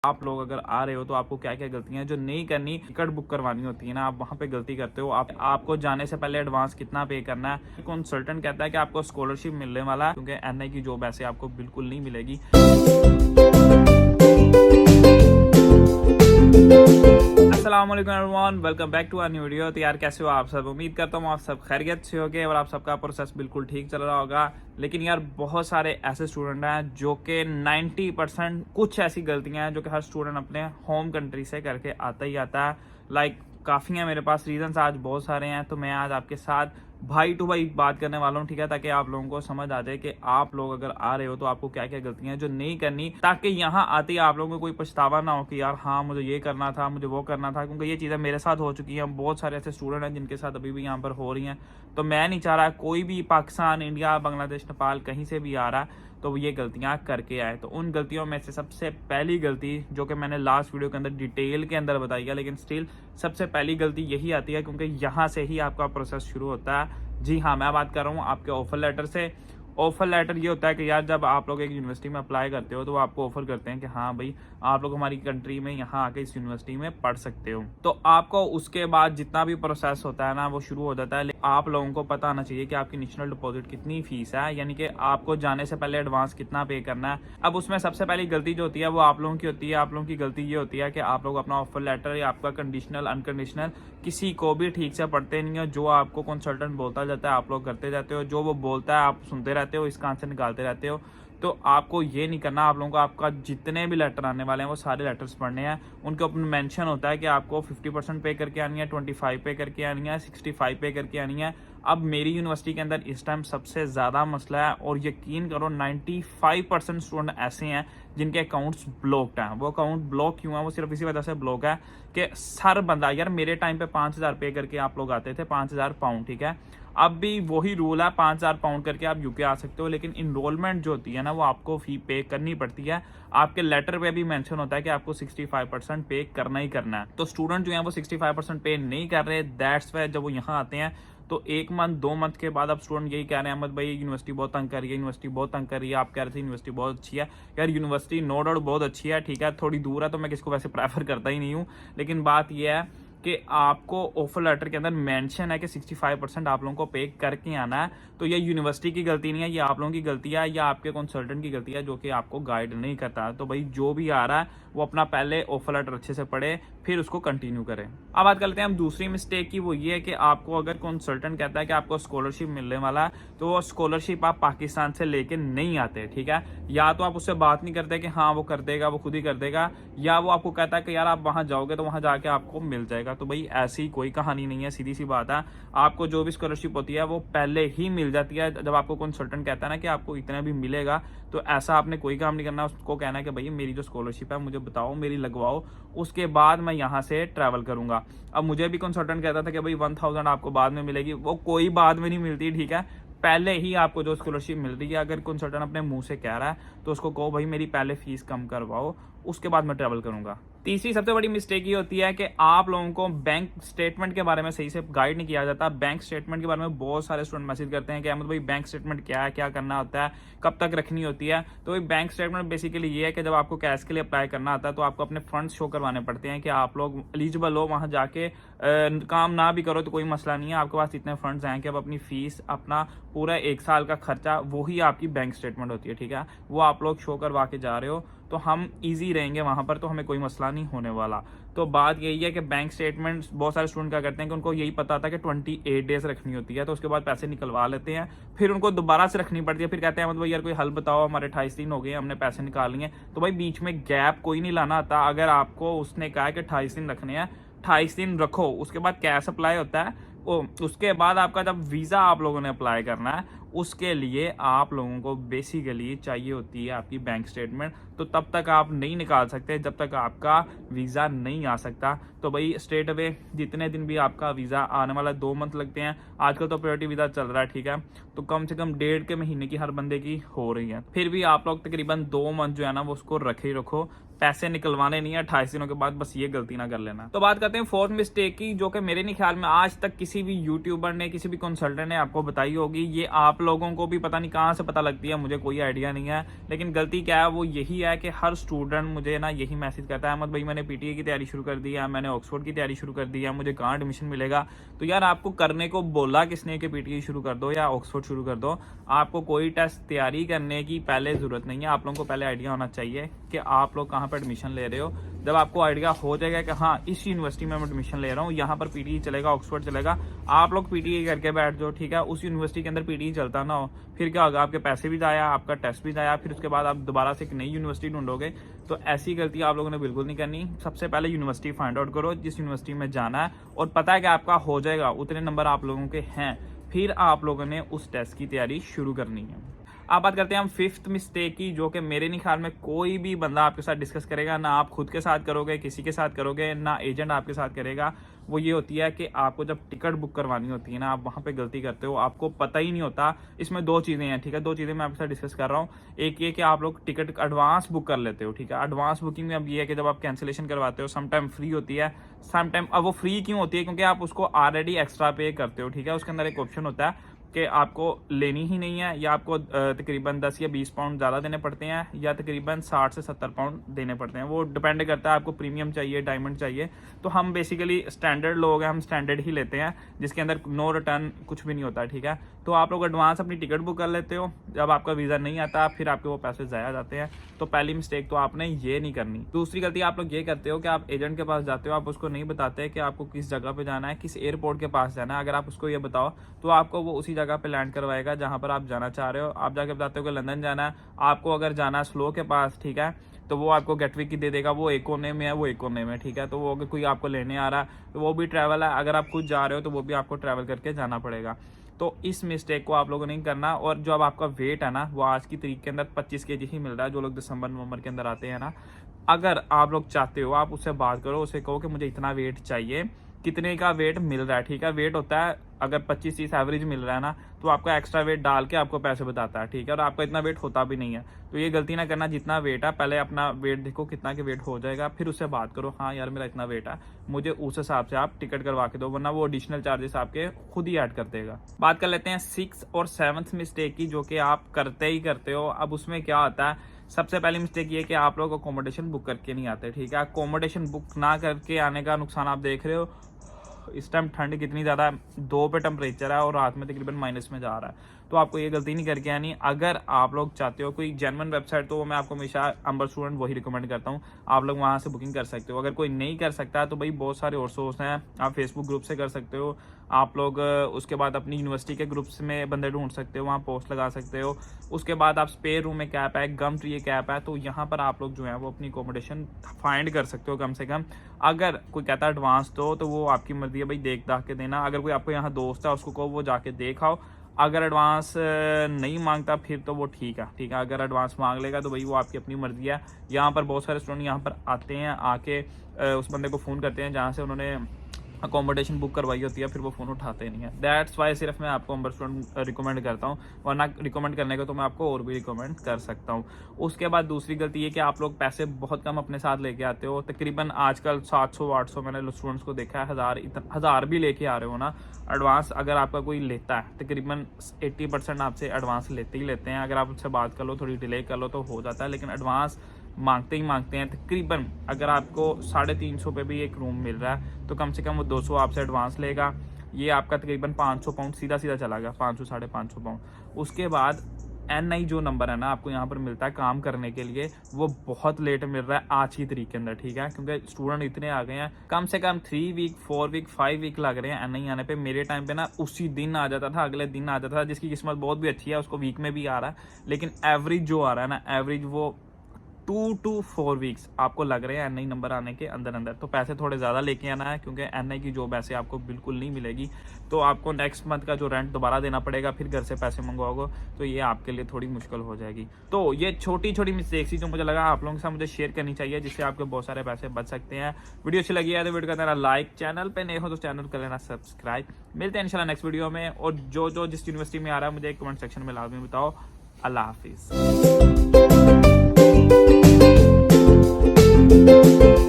आप लोग अगर आ रहे हो तो आपको क्या क्या गलतियां जो नहीं करनी, टिकट बुक करवानी होती है ना, आप वहां पे गलती करते हो। आपको जाने से पहले एडवांस कितना पे करना है। कंसल्टेंट कहता है कि आपको स्कॉलरशिप मिलने वाला है, क्योंकि एनआई की जॉब ऐसे आपको बिल्कुल नहीं मिलेगी। अस्सलाम वालेकुम everyone, welcome back to our new video. तो यार कैसे हो आप सब? उम्मीद करता हूँ आप सब खैरियत से होगे और आप सबका प्रोसेस बिल्कुल ठीक चल रहा होगा। लेकिन यार बहुत सारे ऐसे स्टूडेंट हैं जो कि 90% कुछ ऐसी गलतियां हैं जो कि हर स्टूडेंट अपने होम कंट्री से करके आता ही आता है। लाइक काफ़ी हैं मेरे पास रीजंस, आज बहुत सारे हैं। तो मैं आज आपके साथ भाई टू भाई बात करने वाला हूँ, ठीक है, ताकि आप लोगों को समझ आ जाए कि आप लोग अगर आ रहे हो तो आपको क्या क्या गलतियां जो नहीं करनी, ताकि यहाँ आते ही आप लोगों को कोई पछतावा ना हो कि यार हाँ मुझे ये करना था, मुझे वो करना था। क्योंकि ये चीज़ें मेरे साथ हो चुकी हैं, बहुत सारे ऐसे स्टूडेंट हैं जिनके साथ अभी भी यहाँ पर हो रही हैं। तो मैं नहीं चाह रहा कोई भी पाकिस्तान, इंडिया, बांग्लादेश, नेपाल कहीं से भी आ रहा है तो ये गलतियां करके आए। तो उन गलतियों में से सबसे पहली गलती जो कि मैंने लास्ट वीडियो के अंदर डिटेल के अंदर बताई है, लेकिन स्टिल सबसे पहली गलती यही आती है, क्योंकि यहाँ से ही आपका प्रोसेस शुरू होता है। जी हाँ, मैं बात कर रहा हूँ आपके ऑफर लेटर से। ऑफर लेटर ये होता है कि यार जब आप लोग एक यूनिवर्सिटी में अप्लाई करते हो तो वो आपको ऑफर करते हैं कि हाँ भाई आप लोग हमारी कंट्री में यहाँ आके इस यूनिवर्सिटी में पढ़ सकते हो। तो आपको उसके बाद जितना भी प्रोसेस होता है ना वो शुरू हो जाता है। लेकिन आप लोगों को पता आना चाहिए कि आपकी नेशनल डिपॉजिट कितनी फीस है, यानी कि आपको जाने से पहले एडवांस कितना पे करना है। अब उसमें सबसे पहली गलती जो होती है वो आप लोगों की होती है। आप लोगों की गलती ये होती है कि आप लोग अपना ऑफर लेटर या आपका कंडीशनल अनकंडीशनल किसी को भी ठीक से पढ़ते नहीं हो। जो आपको कंसल्टेंट बोलता जाता है आप लोग करते जाते हो, जो वो बोलता है आप सुनते रहते हो, इसका आंसर निकालते रहते हो। तो आपको ये नहीं करना। आप लोगों को आपका जितने भी लेटर आने वाले हैं वो सारे लेटर्स पढ़ने हैं। उनके ऊपर मेंशन होता है कि आपको 50% पे करके आनी है, 25 पे करके आनी है, 65 पे करके आनी है। अब मेरी यूनिवर्सिटी के अंदर इस टाइम सबसे ज़्यादा मसला है, और यकीन करो 95% स्टूडेंट ऐसे हैं जिनके अकाउंट्स ब्लॉक्ड हैं। वो अकाउंट ब्लॉक क्यों है? वो सिर्फ इसी वजह से ब्लॉक है कि हर बंदा, यार मेरे टाइम पे 5000 पे करके आप लोग आते थे, 5000 पाउंड, ठीक है। अब भी वही रूल है, 5000 पाउंड करके आप यूके आ सकते हो, लेकिन इनरोलमेंट जो होती है ना वो आपको फी पे करनी पड़ती है। आपके लेटर पे भी मेंशन होता है कि आपको 65% पे करना ही करना है। तो स्टूडेंट जो है वो 65% पे नहीं कर रहे, दैट्स वाई जब वो यहाँ आते हैं तो 1 मंथ 2 मंथ के बाद अब स्टूडेंट यही कह रहे हैं अहमद भाई यूनिवर्सिटी बहुत तंग कर रही है, यूनिवर्सिटी बहुत तंग कर रही है। आप कह रहे थे यूनिवर्सिटी बहुत अच्छी है। यार यूनिवर्सिटी नो डाउट बहुत अच्छी है, ठीक है, थोड़ी दूर है तो मैं किसको वैसे प्रेफर करता ही नहीं हूँ। लेकिन बात यह है कि आपको ऑफर लेटर के अंदर मेंशन है कि 65% आप लोगों को पे करके आना है। तो ये यूनिवर्सिटी की गलती नहीं है, ये आप लोगों की गलती है या आपके कंसल्टेंट की गलती है जो कि आपको गाइड नहीं करता। तो भाई जो भी आ रहा है वो अपना पहले ऑफर लेटर अच्छे से पढ़े, फिर उसको कंटिन्यू करें। अब बात करते हैं हम दूसरी मिस्टेक की। वो ये है कि आपको अगर कंसल्टेंट कहता है कि आपको स्कॉलरशिप मिलने वाला है तो वो स्कॉलरशिप आप पाकिस्तान से लेके नहीं आते, ठीक है। या तो आप उससे बात नहीं करते कि हाँ वो कर देगा, वो खुद ही कर देगा, या वो आपको कहता है कि यार आप वहां जाओगे तो वहां जाके आपको मिल जाएगा। तो भाई ऐसी कोई कहानी नहीं है, सीधी सी बात है। आपको जो भी स्कॉलरशिप होती है वो पहले ही मिल जाती है। जब आपको कंसल्टेंट कहता है ना कि आपको इतना भी मिलेगा, तो ऐसा आपने कोई काम नहीं करना। उसको कहना है कि भाई मेरी जो स्कॉलरशिप है मुझे बताओ, मेरी लगवाओ, उसके बाद मैं यहाँ से ट्रैवल करूंगा। अब मुझे भी कंसल्टेंट कहता था कि भाई 1000 आपको बाद में मिलेगी, वो कोई बाद में नहीं मिलती, ठीक है। पहले ही आपको जो स्कॉलरशिप मिल रही है, अगर कंसल्टेंट अपने मुंह से कह रहा है तो उसको कहो भाई मेरी पहले फीस कम करवाओ, उसके बाद मैं ट्रैवल करूंगा। तीसरी सबसे बड़ी मिस्टेक ये होती है कि आप लोगों को बैंक स्टेटमेंट के बारे में सही से गाइड नहीं किया जाता। बैंक स्टेटमेंट के बारे में बहुत सारे स्टूडेंट मैसेज करते हैं कि अहमद भाई बैंक स्टेटमेंट क्या है, क्या करना होता है, कब तक रखनी होती है। तो भाई बैंक स्टेटमेंट बेसिकली ये है कि जब आपको कैश के लिए अप्लाई करना आता है तो आपको अपने फंड्स शो करवाने पड़ते हैं कि आप लोग एलिजिबल हो। वहां जाके काम ना भी करो तो कोई मसला नहीं है, आपके पास इतने फंड्स हैं कि अब अपनी फीस, अपना पूरा 1 साल का खर्चा, वही आपकी बैंक स्टेटमेंट होती है, ठीक है। वो आप लोग शो करवा के जा रहे हो तो हम इजी रहेंगे वहां पर, तो हमें कोई मसला नहीं होने वाला। तो बात यही है कि बैंक स्टेटमेंट बहुत सारे स्टूडेंट क्या करते हैं कि उनको यही पता था कि 28 डेज रखनी होती है, तो उसके बाद पैसे निकलवा लेते हैं, फिर उनको दोबारा से रखनी पड़ती है। फिर कहते हैं मतलब यार कोई हल बताओ, हमारे 28 दिन हो गए, हमने पैसे निकाल लिए। तो भाई बीच में गैप कोई नहीं लाना आता। अगर आपको उसने कहा कि 28 दिन रखने हैं, 28 दिन रखो, उसके बाद कैश अप्लाई होता है। उसके बाद आपका जब वीज़ा आप लोगों ने अप्लाई करना है उसके लिए आप लोगों को बेसिकली चाहिए होती है आपकी बैंक स्टेटमेंट। तो तब तक आप नहीं निकाल सकते जब तक आपका वीज़ा नहीं आ सकता। तो भाई स्ट्रेट अवे जितने दिन भी आपका वीज़ा आने वाला 2 मंथ लगते हैं, आजकल तो प्रायोरिटी वीज़ा चल रहा है, ठीक है। तो कम से कम 1.5 के महीने की हर बंदे की हो रही है। फिर भी आप लोग तकरीबन 2 मंथ जो है ना वो उसको रखे ही रखो, पैसे निकलवाने नहीं है 28 दिनों के बाद, बस ये गलती ना कर लेना। तो बात करते हैं फोर्थ मिस्टेक की, जो कि मेरे नहीं ख्याल में आज तक किसी भी यूट्यूबर ने, किसी भी कंसल्टेंट ने आपको बताई होगी। ये आप लोगों को भी पता नहीं कहाँ से पता लगती है, मुझे कोई आइडिया नहीं है, लेकिन गलती क्या है वो यही है कि हर स्टूडेंट मुझे ना यही मैसेज करता है, अहमद भाई मैंने पीटीए की तैयारी शुरू कर दी है, मैंने ऑक्सफोर्ड की तैयारी शुरू कर दी है, मुझे कहाँ एडमिशन मिलेगा। तो यार आपको करने को बोला किसने कि पीटीए शुरू कर दो या ऑक्सफोर्ड शुरू कर दो। आपको कोई टेस्ट तैयारी करने की पहले जरूरत नहीं है। आप लोगों को पहले आइडिया होना चाहिए कि आप लोग कहाँ पर एडमिशन ले रहे हो। जब आपको आइडिया हो जाएगा कि हाँ इस यूनिवर्सिटी में मैं एडमिशन ले रहा हूँ, यहाँ पर पीटीई चलेगा, ऑक्सफोर्ड चलेगा, आप लोग पीटीई करके बैठ जाओ, ठीक है। उस यूनिवर्सिटी के अंदर पीटीई चलता ना हो, फिर क्या होगा, आपके पैसे भी जाया, आपका टेस्ट भी जाया, फिर उसके बाद आप दोबारा से एक नई यूनिवर्सिटी ढूंढोगे। तो ऐसी गलती आप लोगों ने बिल्कुल नहीं करनी। सबसे पहले यूनिवर्सिटी फाइंड आउट करो जिस यूनिवर्सिटी में जाना है, और पता है कि आपका हो जाएगा, उतने नंबर आप लोगों के हैं, फिर आप लोगों ने उस टेस्ट की तैयारी शुरू करनी है। आप बात करते हैं हम फिफ्थ मिस्टेक की, जो कि मेरे नहीं ख्याल में कोई भी बंदा आपके साथ डिस्कस करेगा, ना आप खुद के साथ करोगे, किसी के साथ करोगे, ना एजेंट आपके साथ करेगा। वो ये होती है कि आपको जब टिकट बुक करवानी होती है ना, आप वहाँ पे गलती करते हो, आपको पता ही नहीं होता। इसमें दो चीज़ें हैं, ठीक है, दो चीज़ें मैं आपके साथ डिस्कस कर रहा हूँ। एक ये कि आप लोग टिकट एडवांस बुक कर लेते हो, ठीक है। एडवांस बुकिंग में अब ये है कि जब आप कैंसिलेशन करवाते हो, सम टाइम फ्री होती है, सम टाइम। अब वो फ्री क्यों होती है? क्योंकि आप उसको ऑलरेडी एक्स्ट्रा पे करते हो, ठीक है। उसके अंदर एक ऑप्शन होता है कि आपको लेनी ही नहीं है, या आपको तकरीबन 10 या 20 पाउंड ज़्यादा देने पड़ते हैं, या तकरीबन 60 से 70 पाउंड देने पड़ते हैं। वो डिपेंड करता है आपको प्रीमियम चाहिए, डायमंड चाहिए। तो हम बेसिकली स्टैंडर्ड लोग हैं, हम स्टैंडर्ड ही लेते हैं, जिसके अंदर नो रिटर्न कुछ भी नहीं होता, ठीक है। तो आप लोग एडवांस अपनी टिकट बुक कर लेते हो, जब आपका वीज़ा नहीं आता फिर आपके वो पैसे ज़ाया जाते हैं। तो पहली मिस्टेक तो आपने ये नहीं करनी। दूसरी गलती आप लोग ये करते हो कि आप एजेंट के पास जाते हो, आप उसको नहीं बताते कि आपको किस जगह पे जाना है, किस एयरपोर्ट के पास जाना है। अगर आप उसको ये बताओ तो आपको वो उसी जगह पे लैंड करवाएगा जहाँ पर आप जाना चाह रहे हो। आप जाके बताते हो कि लंदन जाना है, आपको अगर जाना है स्लो के पास, ठीक है, तो वो आपको गेटविक की दे देगा, वो एक कोने में है, वो एक कोने में, ठीक है। तो वो अगर कोई आपको लेने आ रहा है तो वो भी ट्रैवल है, अगर आप खुद जा रहे हो तो वो भी आपको ट्रैवल करके जाना पड़ेगा। तो इस मिस्टेक को आप लोगों ने नहीं करना। और जो अब आपका वेट है ना, वो आज की तारीख के अंदर 25 kg ही मिल रहा है, जो लोग दिसंबर नवंबर के अंदर आते हैं ना। अगर आप लोग चाहते हो, आप उससे बात करो, उसे कहो कि मुझे इतना वेट चाहिए, कितने का वेट मिल रहा है, ठीक है। वेट होता है अगर 25-30 एवरेज मिल रहा है ना, तो आपका एक्स्ट्रा वेट डाल के आपको पैसे बताता है, ठीक है। और आपका इतना वेट होता भी नहीं है। तो ये गलती ना करना, जितना वेट है पहले अपना वेट देखो कितना के वेट हो जाएगा, फिर उससे बात करो, हाँ यार मेरा इतना वेट है, मुझे उस हिसाब से आप टिकट करवा के दो, वरना वो एडिशनल चार्जेस आपके खुद ही ऐड कर देगा। बात कर लेते हैं 6th और 7th मिस्टेक की, जो कि आप करते ही करते हो। अब उसमें क्या होता है, सबसे पहली मिस्टेक ये कि आप लोग अकोमोडेशन बुक करके नहीं आते, ठीक है। अकोमोडेशन बुक ना करके आने का नुकसान आप देख रहे हो। इस टाइम ठंड कितनी ज़्यादा है, 2 पे टेम्परेचर है और रात में तकरीबन माइनस में जा रहा है। तो आपको ये गलती नहीं करके आनी। अगर आप लोग चाहते हो कोई जेन्युइन वेबसाइट, तो मैं आपको हमेशा अंबर स्टूडेंट वही रिकमेंड करता हूँ, आप लोग वहाँ से बुकिंग कर सकते हो। अगर कोई नहीं कर सकता तो भाई बहुत सारे और सोर्स हैं, आप फेसबुक ग्रुप से कर सकते हो, आप लोग उसके बाद अपनी यूनिवर्सिटी के ग्रुप्स में बंदे ढूंढ सकते हो, वहाँ पोस्ट लगा सकते हो। उसके बाद आप स्पेयर रूम एक ऐप है, गम ट्री एक ऐप है, तो यहाँ पर आप लोग जो है वो अपनी अकोमोडेशन फाइंड कर सकते हो कम से कम। अगर कोई कहता है एडवांस दो, तो वो आपकी मर्जी है भाई, देख दाख के देना। अगर कोई आपको यहाँ दोस्त है उसको कहो वो जाके देखाओ। अगर एडवांस नहीं मांगता फिर तो वो ठीक है, ठीक है। अगर एडवांस मांग लेगा तो भाई वो आपकी अपनी मर्जी है। यहाँ पर बहुत सारे स्टूडेंट यहाँ पर आते हैं, आके उस बंदे को फ़ोन करते हैं जहाँ से उन्होंने अकोमोडेशन बुक करवाई होती है, फिर वो फ़ोन उठाते नहीं है। दैट्स वाई सिर्फ मैं आपको अंबर स्टूडेंट रिकमेंड करता हूँ, वरना रिकमेंड करने को तो मैं आपको और भी रिकमेंड कर सकता हूँ। उसके बाद दूसरी गलती ये कि आप लोग पैसे बहुत कम अपने साथ लेके आते हो। तकरीबन आजकल 700-800 मैंने स्टूडेंट्स को देखा है, 1000 भी लेके आ रहे हो ना एडवांस। अगर आपका कोई लेता है तकरीबन 80% आपसे एडवांस लेते ही लेते हैं। अगर आप उससे बात कर लो, थोड़ी डिले कर लो तो हो जाता है, लेकिन एडवांस मांगते ही मांगते हैं। तकरीबन अगर आपको 350 पे भी एक रूम मिल रहा है तो कम से कम वो 200 आपसे एडवांस लेगा। ये आपका तकरीबन 500 पाउंड सीधा चला गया, 500-550 पाउंड। उसके बाद NI जो नंबर है ना आपको यहाँ पर मिलता है काम करने के लिए, वो बहुत लेट मिल रहा है आज की तारीख के अंदर, ठीक है। क्योंकि स्टूडेंट इतने आ गए हैं, कम से कम 3 वीक 4 वीक 5 वीक लग रहे हैं NI आने पे। मेरे टाइम पे ना उसी दिन आ जाता था, अगले दिन आ जाता था। जिसकी किस्मत बहुत भी अच्छी है उसको वीक में भी आ रहा है, लेकिन एवरेज जो आ रहा है ना, एवरेज वो 2 to 4 वीक्स आपको लग रहे हैं NI नंबर आने के अंदर। तो पैसे थोड़े ज़्यादा लेके आना है, क्योंकि NI की जॉब ऐसे आपको बिल्कुल नहीं मिलेगी। तो आपको नेक्स्ट मंथ का जो रेंट दोबारा देना पड़ेगा, फिर घर से पैसे मंगवाओगे, तो ये आपके लिए थोड़ी मुश्किल हो जाएगी। तो ये छोटी छोटी मिस्टेक्स थी जो मुझे लगा आप लोगों के साथ मुझे शेयर करनी चाहिए, जिससे आपके बहुत सारे पैसे बच सकते हैं। वीडियो अच्छी लगी है तो वीडियो का देना लाइक, चैनल पे नए हो तो चैनल कर लेना सब्सक्राइब। मिलते हैं इंशाल्लाह नेक्स्ट वीडियो में। और जो जिस यूनिवर्सिटी में आ रहा है मुझे कमेंट सेक्शन में लाजमी बताओ। अल्लाह हाफिज़। है।